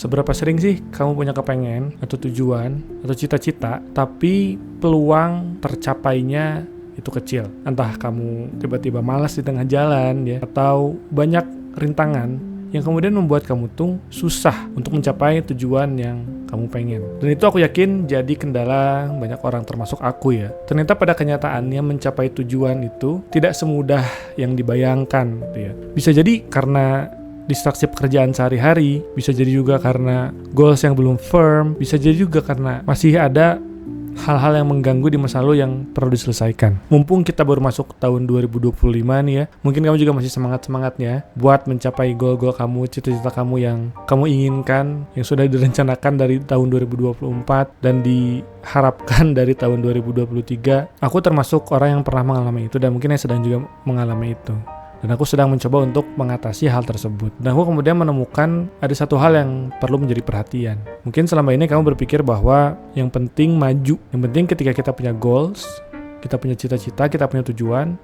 Seberapa sering sih kamu punya kepengen atau tujuan atau cita-cita, tapi peluang tercapainya itu kecil. Entah kamu tiba-tiba malas di tengah jalan ya, atau banyak rintangan yang kemudian membuat kamu tuh susah untuk mencapai tujuan yang kamu pengen. Dan itu aku yakin jadi kendala banyak orang termasuk aku ya. Ternyata pada kenyataannya mencapai tujuan itu tidak semudah yang dibayangkan gitu ya. Bisa jadi karena distraksi pekerjaan sehari-hari, bisa jadi juga karena goals yang belum firm, bisa jadi juga karena masih ada hal-hal yang mengganggu di masa lalu yang perlu diselesaikan. Mumpung kita baru masuk tahun 2025 nih ya, mungkin kamu juga masih semangat-semangatnya buat mencapai goal-goal kamu, cita-cita kamu yang kamu inginkan, yang sudah direncanakan dari tahun 2024 dan diharapkan dari tahun 2023. Aku termasuk orang yang pernah mengalami itu dan mungkin yang sedang juga mengalami itu. Dan aku sedang mencoba untuk mengatasi hal tersebut. Dan aku kemudian menemukan ada satu hal yang perlu menjadi perhatian. Mungkin selama ini kamu berpikir bahwa yang penting maju. Yang penting ketika kita punya goals, kita punya cita-cita, kita punya tujuan,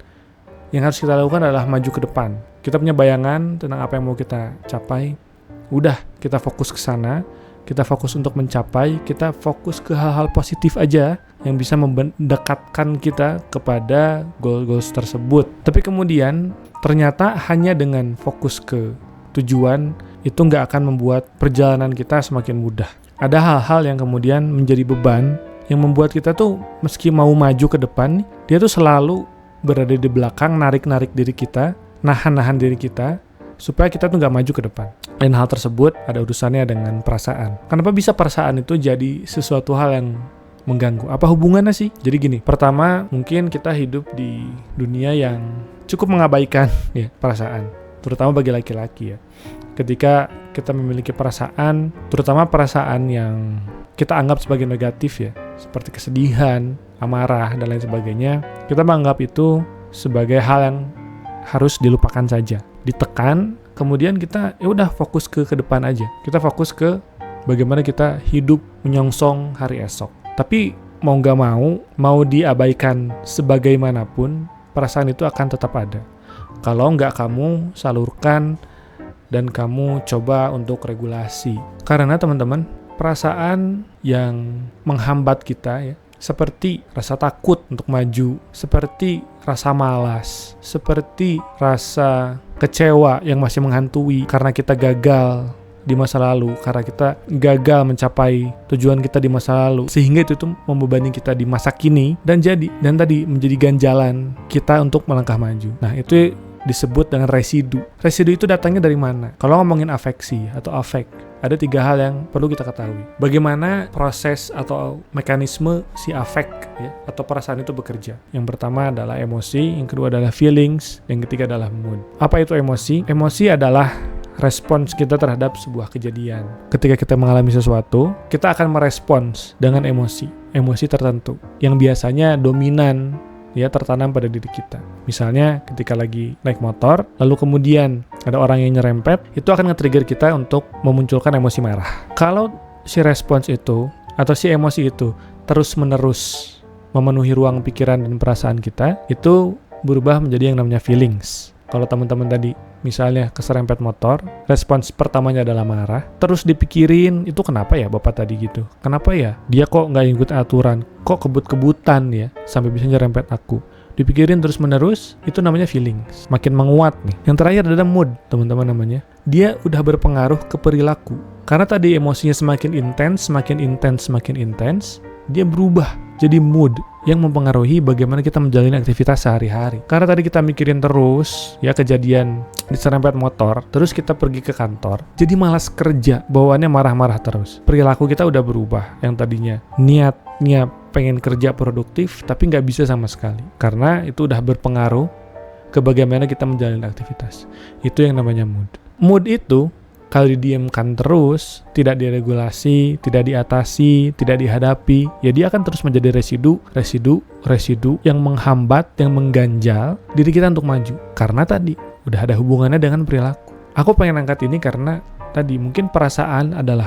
yang harus kita lakukan adalah maju ke depan. Kita punya bayangan tentang apa yang mau kita capai. Udah, kita fokus ke sana. Kita fokus untuk mencapai, kita fokus ke hal-hal positif aja yang bisa mendekatkan kita kepada goal-goals tersebut. Tapi kemudian ternyata hanya dengan fokus ke tujuan itu nggak akan membuat perjalanan kita semakin mudah. Ada hal-hal yang kemudian menjadi beban yang membuat kita tuh meski mau maju ke depan, dia tuh selalu berada di belakang, narik-narik diri kita, nahan-nahan diri kita, supaya kita tuh nggak maju ke depan. Dan hal tersebut ada urusannya dengan perasaan. Kenapa bisa perasaan itu jadi sesuatu hal yang mengganggu? Apa hubungannya sih? Jadi gini, pertama mungkin kita hidup di dunia yang cukup mengabaikan ya perasaan, terutama bagi laki-laki ya. Ketika kita memiliki perasaan, terutama perasaan yang kita anggap sebagai negatif ya, seperti kesedihan, amarah dan lain sebagainya, kita menganggap itu sebagai hal yang harus dilupakan saja, ditekan, kemudian kita ya udah fokus ke depan aja. Kita fokus ke bagaimana kita hidup menyongsong hari esok. Tapi mau nggak mau diabaikan sebagaimanapun, perasaan itu akan tetap ada. Kalau nggak kamu salurkan dan kamu coba untuk regulasi. Karena teman-teman, perasaan yang menghambat kita ya, seperti rasa takut untuk maju, seperti rasa malas, seperti rasa kecewa yang masih menghantui karena kita gagal di masa lalu, karena kita gagal mencapai tujuan kita di masa lalu, sehingga itu tuh membebani kita di masa kini dan tadi menjadi ganjalan kita untuk melangkah maju. Nah, itu disebut dengan residu. Residu itu datangnya dari mana? Kalau ngomongin afeksi atau afek, ada 3 hal yang perlu kita ketahui. Bagaimana proses atau mekanisme si afek ya, atau perasaan itu bekerja. Yang pertama adalah emosi, yang kedua adalah feelings, yang ketiga adalah mood. Apa itu emosi? Emosi adalah respons kita terhadap sebuah kejadian. Ketika kita mengalami sesuatu, kita akan merespons dengan emosi tertentu yang biasanya dominan ya, tertanam pada diri kita. Misalnya ketika lagi naik motor, lalu kemudian ada orang yang nyerempet, itu akan nge-trigger kita untuk memunculkan emosi marah. Kalau si respons itu atau si emosi itu terus-menerus memenuhi ruang pikiran dan perasaan kita, itu berubah menjadi yang namanya feelings. Kalau teman-teman tadi misalnya keserempet motor, respons pertamanya adalah marah, terus dipikirin, itu kenapa ya bapak tadi gitu? Kenapa ya dia kok nggak ikut aturan? Kok kebut-kebutan ya sampai bisa nyerempet aku? Dipikirin terus-menerus, itu namanya feelings. Makin menguat nih. Yang terakhir adalah mood, teman-teman namanya. Dia udah berpengaruh ke perilaku. Karena tadi emosinya semakin intens, dia berubah jadi mood yang mempengaruhi bagaimana kita menjalani aktivitas sehari-hari. Karena tadi kita mikirin terus ya kejadian diserempet motor, terus kita pergi ke kantor, jadi malas kerja, bawaannya marah-marah terus. Perilaku kita udah berubah, yang tadinya niatnya pengen kerja produktif tapi nggak bisa sama sekali, karena itu udah berpengaruh ke bagaimana kita menjalani aktivitas. Itu yang namanya mood. Mood itu kalau didiamkan terus, tidak diregulasi, tidak diatasi, tidak dihadapi, ya dia akan terus menjadi residu yang menghambat, yang mengganjal diri kita untuk maju. Karena tadi udah ada hubungannya dengan perilaku. Aku pengen angkat ini karena tadi mungkin perasaan adalah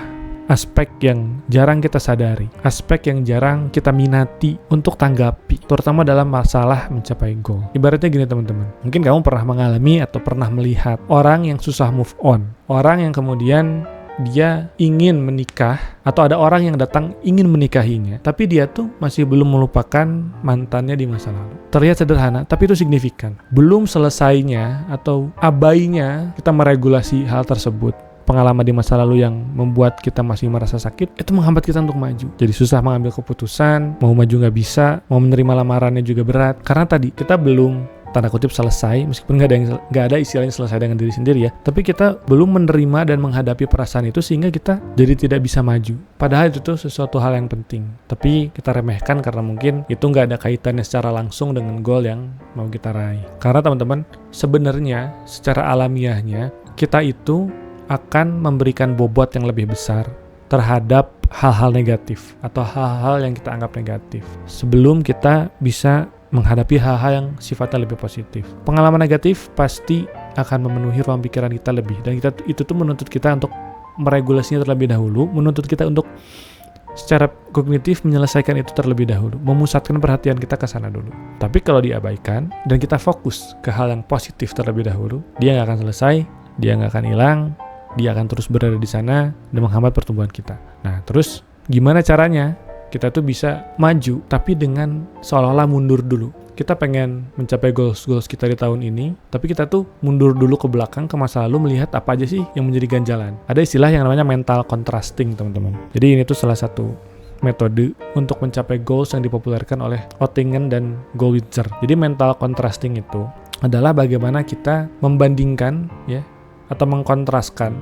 aspek yang jarang kita sadari, aspek yang jarang kita minati untuk tanggapi, terutama dalam masalah mencapai goal. Ibaratnya gini teman-teman, mungkin kamu pernah mengalami atau pernah melihat orang yang susah move on, orang yang kemudian dia ingin menikah atau ada orang yang datang ingin menikahinya, tapi dia tuh masih belum melupakan mantannya di masa lalu. Terlihat sederhana, tapi itu signifikan. Belum selesainya atau abainya kita meregulasi hal tersebut, pengalaman di masa lalu yang membuat kita masih merasa sakit, itu menghambat kita untuk maju. Jadi susah mengambil keputusan, mau maju nggak bisa, mau menerima lamarannya juga berat. Karena tadi kita belum tanda kutip selesai, meskipun nggak ada istilahnya selesai dengan diri sendiri ya, tapi kita belum menerima dan menghadapi perasaan itu sehingga kita jadi tidak bisa maju. Padahal itu tuh sesuatu hal yang penting, tapi kita remehkan karena mungkin itu nggak ada kaitannya secara langsung dengan goal yang mau kita raih. Karena teman-teman, sebenarnya secara alamiahnya kita itu akan memberikan bobot yang lebih besar terhadap hal-hal negatif atau hal-hal yang kita anggap negatif sebelum kita bisa menghadapi hal-hal yang sifatnya lebih positif. Pengalaman negatif pasti akan memenuhi ruang pikiran kita lebih, dan itu tuh menuntut kita untuk meregulasinya terlebih dahulu, menuntut kita untuk secara kognitif menyelesaikan itu terlebih dahulu, memusatkan perhatian kita ke sana dulu. Tapi kalau diabaikan dan kita fokus ke hal yang positif terlebih dahulu, dia nggak akan selesai, dia nggak akan hilang, dia akan terus berada di sana dan menghambat pertumbuhan kita. Nah, terus gimana caranya kita tuh bisa maju, tapi dengan seolah-olah mundur dulu. Kita pengen mencapai goals kita di tahun ini, tapi kita tuh mundur dulu ke belakang, ke masa lalu, melihat apa aja sih yang menjadi ganjalan. Ada istilah yang namanya mental contrasting, teman-teman. Jadi ini tuh salah satu metode untuk mencapai goals yang dipopulerkan oleh Oettingen dan Goldwitzer. Jadi mental contrasting itu adalah bagaimana kita membandingkan ya atau mengkontraskan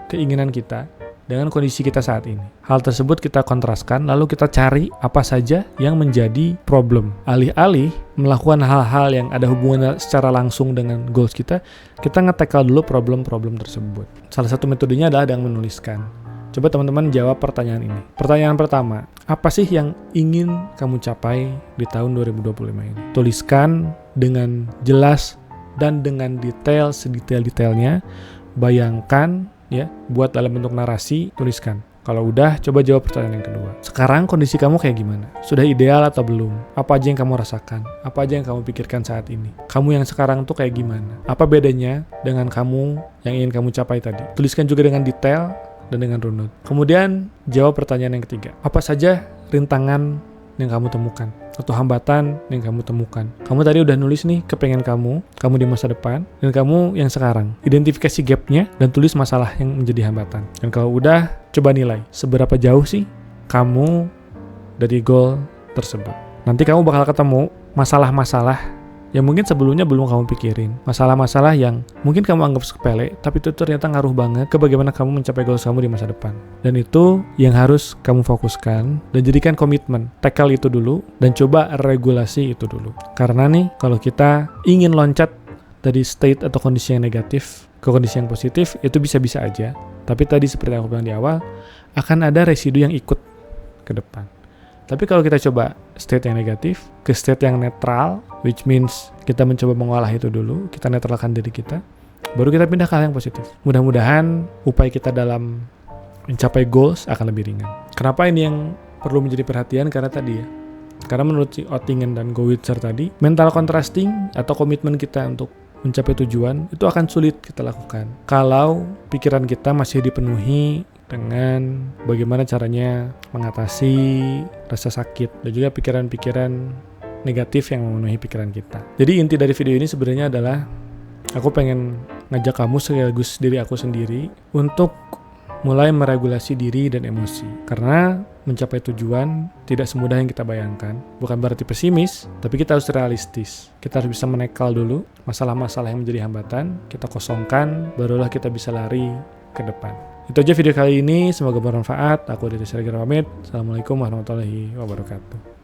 keinginan kita dengan kondisi kita saat ini. Hal tersebut kita kontraskan, lalu kita cari apa saja yang menjadi problem. Alih-alih melakukan hal-hal yang ada hubungannya secara langsung dengan goals kita nge-tackle dulu problem-problem tersebut. Salah satu metodenya adalah dengan menuliskan. Coba teman-teman jawab pertanyaan ini. Pertanyaan pertama, apa sih yang ingin kamu capai di tahun 2025 ini? Tuliskan dengan jelas dan dengan detail, sedetail-detailnya. Bayangkan, ya, buat dalam bentuk narasi, tuliskan. Kalau udah, coba jawab pertanyaan yang kedua. Sekarang kondisi kamu kayak gimana? Sudah ideal atau belum? Apa aja yang kamu rasakan? Apa aja yang kamu pikirkan saat ini? Kamu yang sekarang tuh kayak gimana? Apa bedanya dengan kamu yang ingin kamu capai tadi? Tuliskan juga dengan detail dan dengan runut. Kemudian, jawab pertanyaan yang ketiga. Apa saja rintangan yang kamu temukan? Atau hambatan yang kamu temukan? Kamu tadi udah nulis nih kepengen kamu di masa depan, dan kamu yang sekarang. Identifikasi gapnya dan tulis masalah yang menjadi hambatan. Dan kalau udah, coba nilai seberapa jauh sih kamu dari goal tersebut. Nanti kamu bakal ketemu masalah-masalah yang mungkin sebelumnya belum kamu pikirin. Masalah-masalah yang mungkin kamu anggap sepele, tapi itu ternyata ngaruh banget ke bagaimana kamu mencapai goals kamu di masa depan. Dan itu yang harus kamu fokuskan dan jadikan komitmen. Tackle itu dulu dan coba regulasi itu dulu. Karena nih, kalau kita ingin loncat dari state atau kondisi yang negatif ke kondisi yang positif, itu bisa-bisa aja. Tapi tadi seperti yang aku bilang di awal, akan ada residu yang ikut ke depan. Tapi kalau kita coba state yang negatif ke state yang netral, which means kita mencoba mengolah itu dulu, kita netralkan diri kita, baru kita pindah ke hal yang positif. Mudah-mudahan upaya kita dalam mencapai goals akan lebih ringan. Kenapa ini yang perlu menjadi perhatian? Karena tadi ya, karena menurut si Oettingen dan Goldwitzer tadi, mental contrasting atau komitmen kita untuk mencapai tujuan itu akan sulit kita lakukan kalau pikiran kita masih dipenuhi dengan bagaimana caranya mengatasi rasa sakit dan juga pikiran-pikiran negatif yang memenuhi pikiran kita. Jadi inti dari video ini sebenarnya adalah aku pengen ngajak kamu sekaligus diri aku sendiri untuk mulai meregulasi diri dan emosi. Karena mencapai tujuan tidak semudah yang kita bayangkan. Bukan berarti pesimis, tapi kita harus realistis. Kita harus bisa menekal dulu masalah-masalah yang menjadi hambatan, kita kosongkan, barulah kita bisa lari ke depan. Itu aja video kali ini, semoga bermanfaat. Aku Dede Siregar pamit. Assalamualaikum warahmatullahi wabarakatuh.